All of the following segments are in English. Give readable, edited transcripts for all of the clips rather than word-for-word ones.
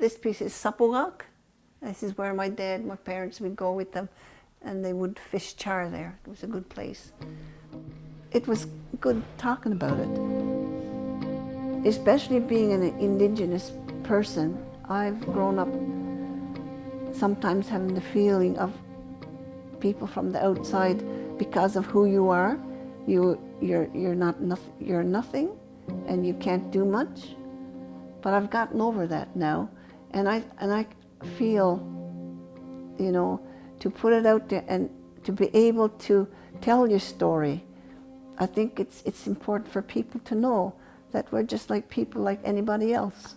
this piece is Sapugak. This is where my dad, my parents would go with them, and they would fish char there. It was a good place. It was good talking about it. Especially being an Indigenous person, I've grown up sometimes having the feeling of people from the outside, because of who you are, you're nothing, and you can't do much. But I've gotten over that now, and I feel, you know, to put it out there and to be able to tell your story. I think it's important for people to know that we're just like people like anybody else.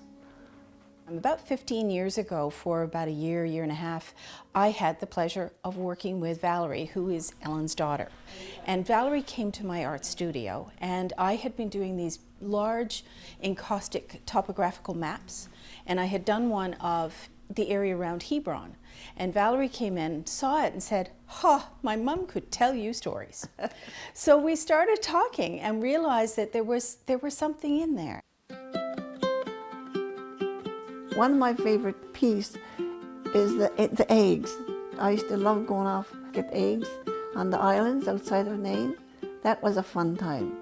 About 15 years ago, for about a year and a half, I had the pleasure of working with Valerie, who is Ellen's daughter. And Valerie came to my art studio, and I had been doing these large encaustic topographical maps, and I had done one of the area around Hebron. And Valerie came in, saw it, and said, "Ha, my mom could tell you stories." So we started talking and realized that there was something in there. One of my favorite pieces is the eggs. I used to love going off to get eggs on the islands outside of Nain. That was a fun time.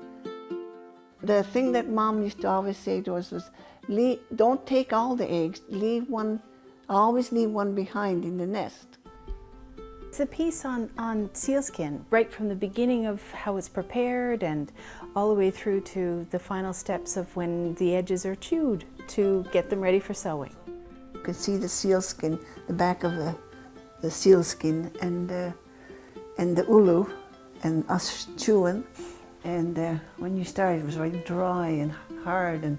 The thing that Mom used to always say to us was, don't take all the eggs, leave one, always leave one behind in the nest. It's a piece on sealskin, right from the beginning of how it's prepared and all the way through to the final steps of when the edges are chewed to get them ready for sewing. You could see the sealskin, the back of the sealskin, and the ulu, and us chewing. And when you started, it was very dry and hard and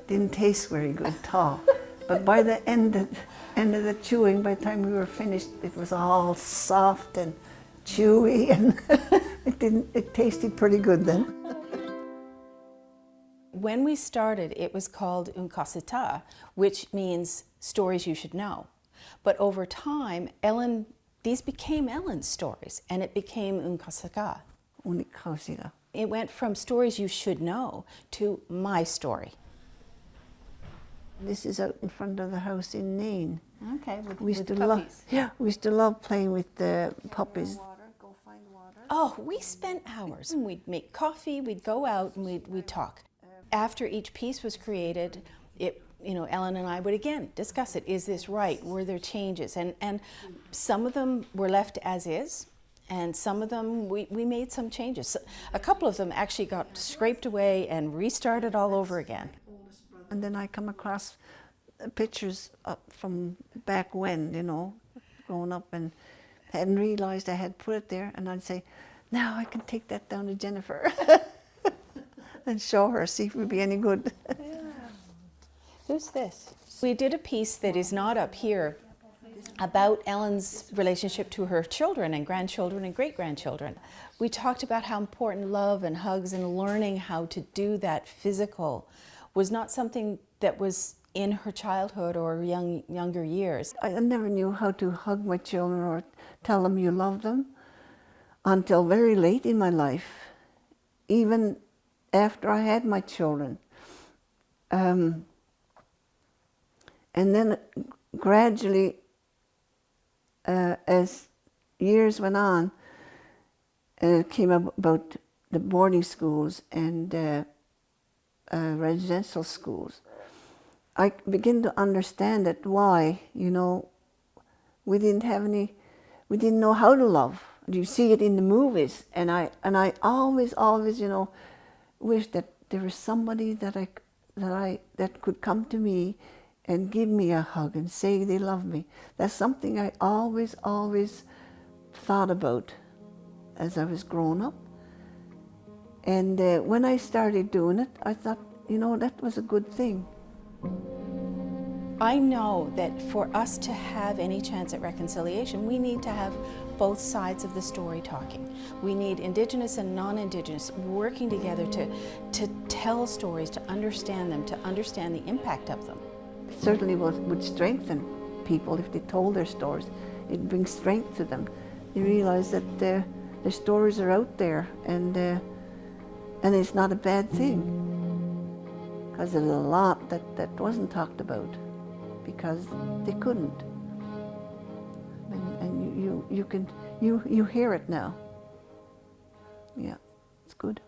didn't taste very good at all. But by the end of the chewing, by the time we were finished, it was all soft and chewy, and it tasted pretty good then. When we started, it was called UnikKausiga, which means stories you should know. But over time, these became Ellen's stories, and it became UnikKausiga. UnikKausiga. It went from stories you should know to my story. This is out in front of the house in Nain. Okay, with puppies. We used to love playing with the puppies. Go find water. Oh, we spent hours. We'd make coffee, we'd go out, and we'd talk. After each piece was created, Ellen and I would again discuss it. Is this right? Were there changes? And some of them were left as is, and some of them we made some changes. A couple of them actually got scraped away and restarted all over again. And then I come across pictures from back when, growing up, and hadn't realized I had put it there, and I'd say, now I can take that down to Jennifer and show her, see if it would be any good. Yeah. Who's this? We did a piece that is not up here about Ellen's relationship to her children and grandchildren and great-grandchildren. We talked about how important love and hugs and learning how to do that physical was not something that was in her childhood or younger years. I never knew how to hug my children or tell them you love them until very late in my life, even after I had my children. And then gradually, as years went on, it came about the boarding schools and residential schools. I began to understand that why, we didn't know how to love. You see it in the movies, and I always, wish that there was somebody that could come to me and give me a hug and say they love me. That's something I always thought about as I was growing up. And when I started doing it, I thought, that was a good thing. I know that for us to have any chance at reconciliation, we need to have both sides of the story talking. We need Indigenous and non-Indigenous working together to tell stories, to understand them, to understand the impact of them. It certainly would strengthen people if they told their stories. It brings strength to them. They realize that their stories are out there, and it's not a bad thing. Because there's a lot that wasn't talked about because they couldn't. And you hear it now. Yeah, it's good.